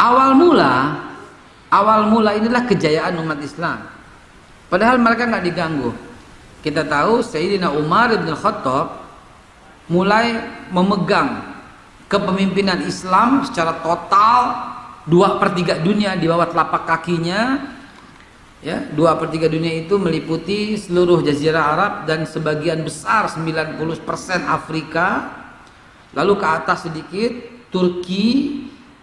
Awal mula inilah kejayaan umat Islam. Padahal mereka nggak diganggu. Kita tahu Sayyidina Umar bin Khattab mulai memegang kepemimpinan Islam secara total, 2/3 dunia di bawah telapak kakinya. Ya, 2/3 dunia itu meliputi seluruh Jazirah Arab dan sebagian besar 90% Afrika. Lalu ke atas sedikit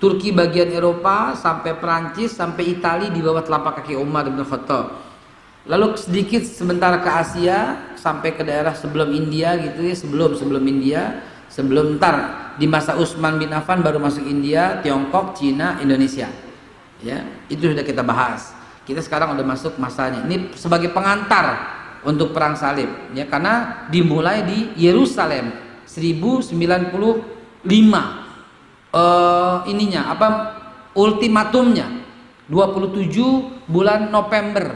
Turki bagian Eropa sampai Perancis sampai Italia di bawah telapak kaki Umar bin Khattab. Lalu sedikit sebentar ke Asia sampai ke daerah sebelum India gitu ya, sebelum India, sebelum ntar di masa Utsman bin Affan baru masuk India, Tiongkok, Cina, Indonesia. Ya, itu sudah kita bahas. Kita sekarang udah masuk masanya. Ini sebagai pengantar untuk perang salib ya, karena dimulai di Yerusalem 1095. Ultimatumnya 27 bulan November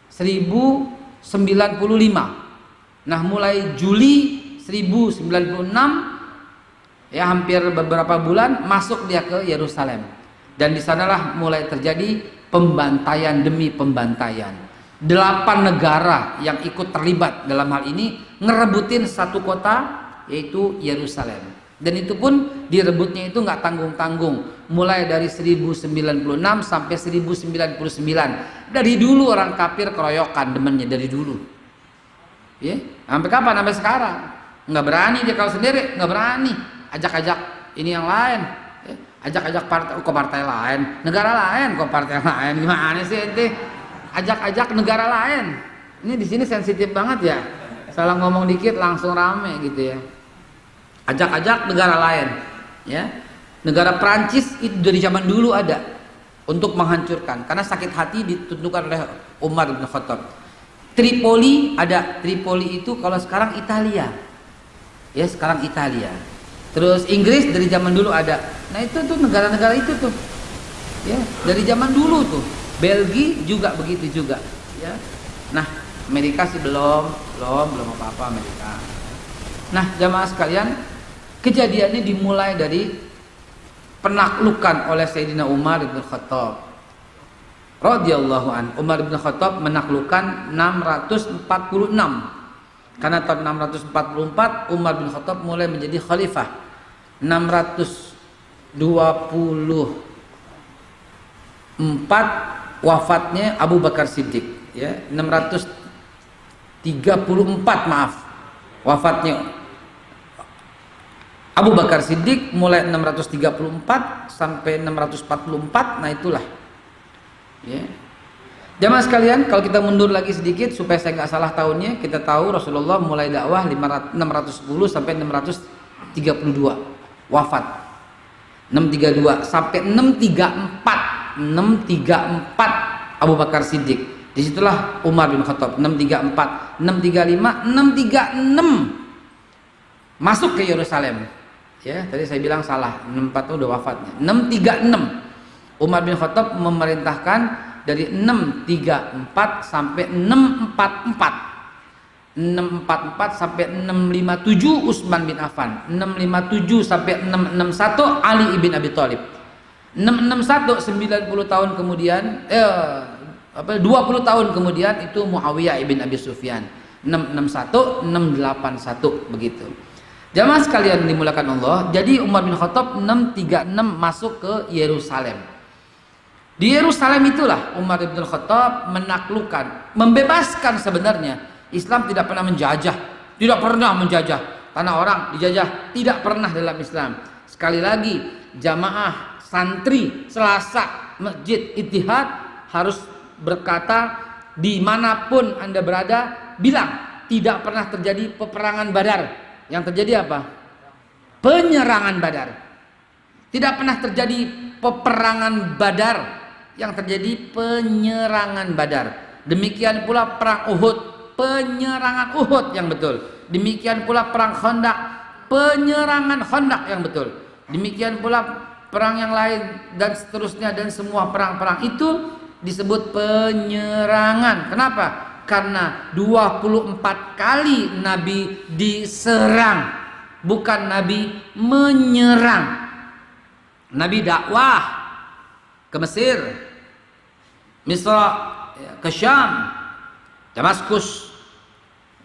1095. Nah, mulai Juli 1096 ya, hampir beberapa bulan masuk dia ke Yerusalem. Dan di sanalah mulai terjadi pembantaian demi pembantaian. 8 negara yang ikut terlibat dalam hal ini ngerebutin satu kota, yaitu Yerusalem. Dan itu pun direbutnya itu nggak tanggung-tanggung, mulai dari 1096 sampai 1099. Dari dulu orang kafir keroyokan demennya dari dulu. Ya, sampai kapan? Sampai sekarang. Nggak berani dia kalau sendiri, nggak berani. Ajak-ajak ini yang lain. Ya, ajak-ajak partai lain, negara lain kok partai lain. Gimana sih ente? Ajak-ajak negara lain. Ini di sini sensitif banget ya. Salah ngomong dikit langsung rame gitu ya. Ajak-ajak negara lain, ya. Negara Prancis itu dari zaman dulu ada untuk menghancurkan, karena sakit hati ditentukan oleh Umar bin Khattab. Tripoli ada, Tripoli itu kalau sekarang Italia, ya sekarang Italia. Terus Inggris dari zaman dulu ada. Nah itu tuh negara-negara itu tuh, ya dari zaman dulu tuh. Belgia juga begitu juga, ya. Nah Amerika sih belum apa-apa Amerika. Nah jamaah sekalian, kejadiannya dimulai dari penaklukan oleh Sayyidina Umar bin Khattab radhiyallahu an. Umar bin Khattab menaklukkan 646. Karena tahun 644 Umar bin Khattab mulai menjadi khalifah. 624 wafatnya Abu Bakar Siddiq, ya. 634 maaf wafatnya Abu Bakar Siddiq mulai 634 sampai 644. Nah itulah ya. Jamaah sekalian, kalau kita mundur lagi sedikit supaya saya nggak salah tahunnya, kita tahu Rasulullah mulai dakwah 610 sampai 632, wafat 632 sampai 634 Abu Bakar Siddiq. Disitulah Umar bin Khattab 634, 635, 636 masuk ke Yerusalem. Ya, tadi saya bilang salah, 64 itu udah wafatnya. 636 Umar bin Khattab memerintahkan dari 634 sampai 644. 644 sampai 657 Utsman bin Affan, 657 sampai 661 Ali ibn Abi Thalib. 661 90 tahun kemudian 20 tahun kemudian itu Muawiyah ibn Abi Sufyan. 661 681 begitu. Jamaah sekalian dimulakan Allah, jadi Umar bin Khattab 636 masuk ke Yerusalem. Di Yerusalem itulah Umar bin Khattab menaklukkan, membebaskan sebenarnya. Islam tidak pernah menjajah, tanah orang dijajah, tidak pernah dalam Islam. Sekali lagi, jamaah santri Selasa Masjid Ittihad harus berkata dimanapun Anda berada, bilang tidak pernah terjadi peperangan Badar. Yang terjadi apa? Penyerangan Badar. Tidak pernah terjadi peperangan Badar, yang terjadi penyerangan Badar. Demikian pula perang Uhud, penyerangan Uhud yang betul. Demikian pula perang Khandaq, penyerangan Khandaq yang betul. Demikian pula perang yang lain dan seterusnya, dan semua perang-perang itu disebut penyerangan. Kenapa? Karena 24 kali Nabi diserang, bukan Nabi menyerang. Nabi dakwah, ke Mesir, Misra, ke Syam, Damaskus,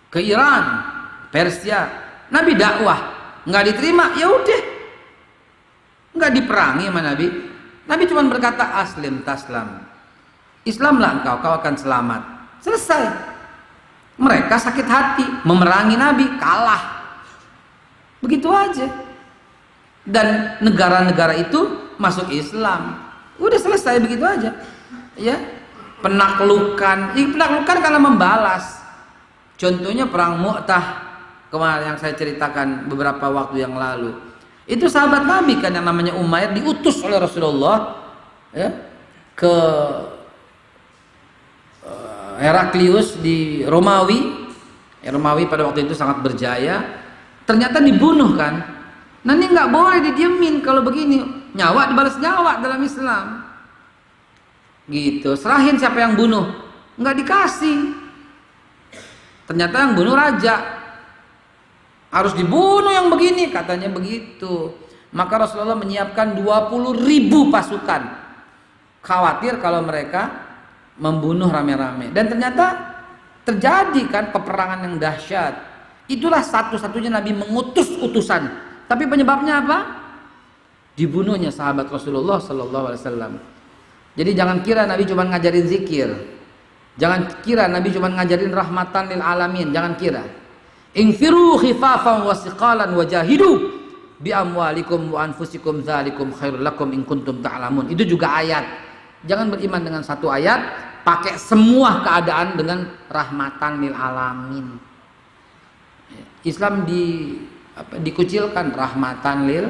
ke Iran, Persia. Nabi dakwah, nggak diterima, ya udah, nggak diperangi sama Nabi. Nabi cuma berkata aslim taslam, Islamlah engkau, kau akan selamat. Selesai. Mereka sakit hati, memerangi Nabi, kalah. Begitu aja. Dan negara-negara itu masuk Islam. Udah selesai begitu aja. Ya. Penaklukan karena membalas. Contohnya perang Mu'tah kemarin yang saya ceritakan beberapa waktu yang lalu. Itu sahabat Nabi kan yang namanya Umayyah diutus oleh Rasulullah ya, ke Heraklius di Romawi. Romawi pada waktu itu sangat berjaya. Ternyata dibunuh kan. Nah ini nggak boleh didiemin kalau begini. Nyawa dibalas nyawa dalam Islam. Gitu. Serahin siapa yang bunuh. Nggak dikasih. Ternyata yang bunuh raja. Harus dibunuh yang begini. Katanya begitu. Maka Rasulullah menyiapkan 20.000 pasukan. Khawatir kalau mereka membunuh rame-rame. Dan ternyata terjadi kan peperangan yang dahsyat. Itulah satu-satunya Nabi mengutus utusan. Tapi penyebabnya apa? Dibunuhnya sahabat Rasulullah Sallallahu Alaihi Wasallam. Jadi jangan kira Nabi cuma ngajarin zikir. Jangan kira Nabi cuma ngajarin rahmatan lil alamin. Jangan kira. Infiru khifafan wa siqalan wa jahidu bi amwalikum wa anfusikum dzalikum khairul lakum in kuntum ta'lamun. Itu juga ayat. Jangan beriman dengan satu ayat, pakai semua keadaan dengan rahmatan lil alamin. Islam dikucilkan rahmatan lil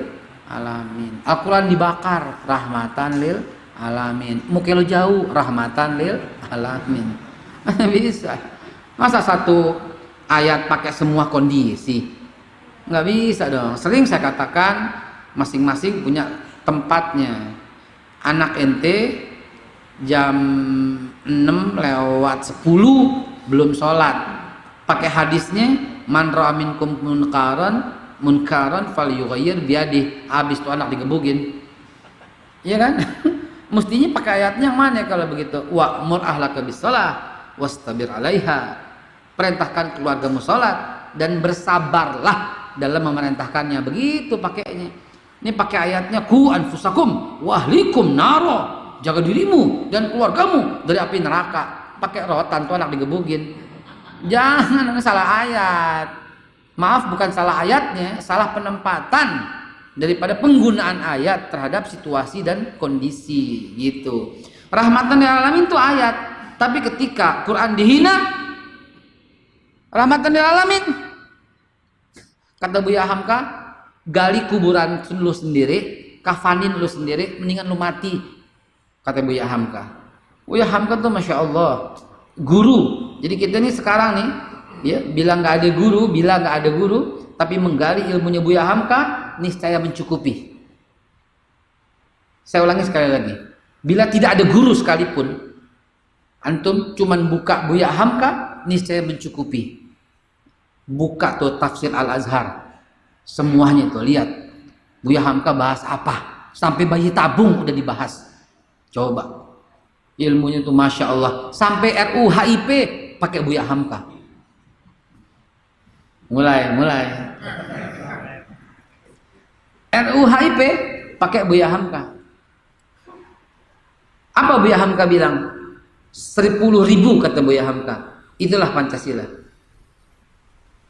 alamin. Al-Quran dibakar rahmatan lil alamin. Muka lo jauh rahmatan lil alamin. Bisa. Masa satu ayat pakai semua kondisi? Nggak bisa dong. Sering saya katakan masing-masing punya tempatnya. Anak ente jam 6:10 belum sholat, pakai hadisnya man ra'a minkum munkaran falyughayyir biyadihi. Habis itu anak digebugin, iya kan? Mestinya pakai ayatnya yang mana kalau begitu? Wa'mur ahlaka bis-shalah wastabir 'alaiha. Perintahkan keluargamu sholat dan bersabarlah dalam memerintahkannya. Begitu pakainya. Ini pakai ayatnya ku anfusakum wa ahlikum naro. Jaga dirimu dan keluargamu dari api neraka. Pakai rotan tuh anak digebugin. Jangan, salah ayat. Maaf, bukan salah ayatnya, salah penempatan daripada penggunaan ayat terhadap situasi dan kondisi gitu. Rahmatan lil alamin itu ayat, tapi ketika Quran dihina, rahmatan lil alamin, kata Buya Hamka, gali kuburan lu sendiri, kafanin lu sendiri, mendingan lu mati. Kata Buya Hamka. Buya Hamka tuh Masya Allah guru. Jadi kita nih sekarang nih ya, bilang nggak ada guru, tapi menggali ilmunya Buya Hamka niscaya mencukupi. Saya ulangi sekali lagi, bila tidak ada guru sekalipun, antum cuman buka Buya Hamka niscaya mencukupi. Buka tuh tafsir Al-Azhar, semuanya tuh lihat Buya Hamka bahas apa, sampai bayi tabung udah dibahas. Coba ilmunya tuh Masya Allah. Sampai RUHIP pakai Buya Hamka. Mulai RUHIP pakai Buya Hamka. Apa Buya Hamka bilang? 10.000 kata Buya Hamka. Itulah Pancasila.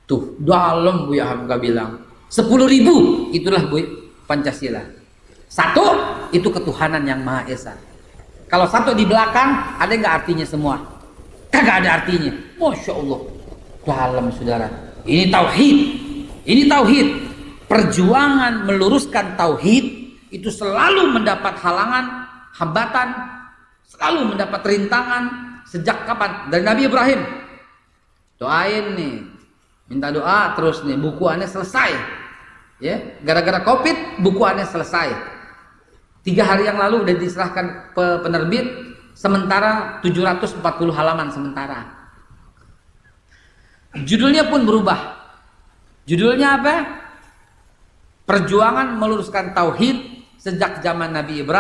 Tuh dalam Buya Hamka bilang 10.000 itulah Pancasila. Satu itu ketuhanan yang Maha Esa. Kalau satu di belakang, ada nggak artinya semua? Kagak ada artinya. Masya Allah. Dalam saudara. Ini tauhid. Ini tauhid. Perjuangan meluruskan tauhid itu selalu mendapat halangan, hambatan, selalu mendapat rintangan. Sejak kapan? Dari Nabi Ibrahim. Doain nih. Minta doa terus nih. Bukuannya selesai. Ya, gara-gara COVID bukuannya selesai. 3 hari yang lalu udah diserahkan penerbit, sementara 740 halaman sementara. Judulnya pun berubah. Judulnya apa? Perjuangan meluruskan tauhid sejak zaman Nabi Ibrahim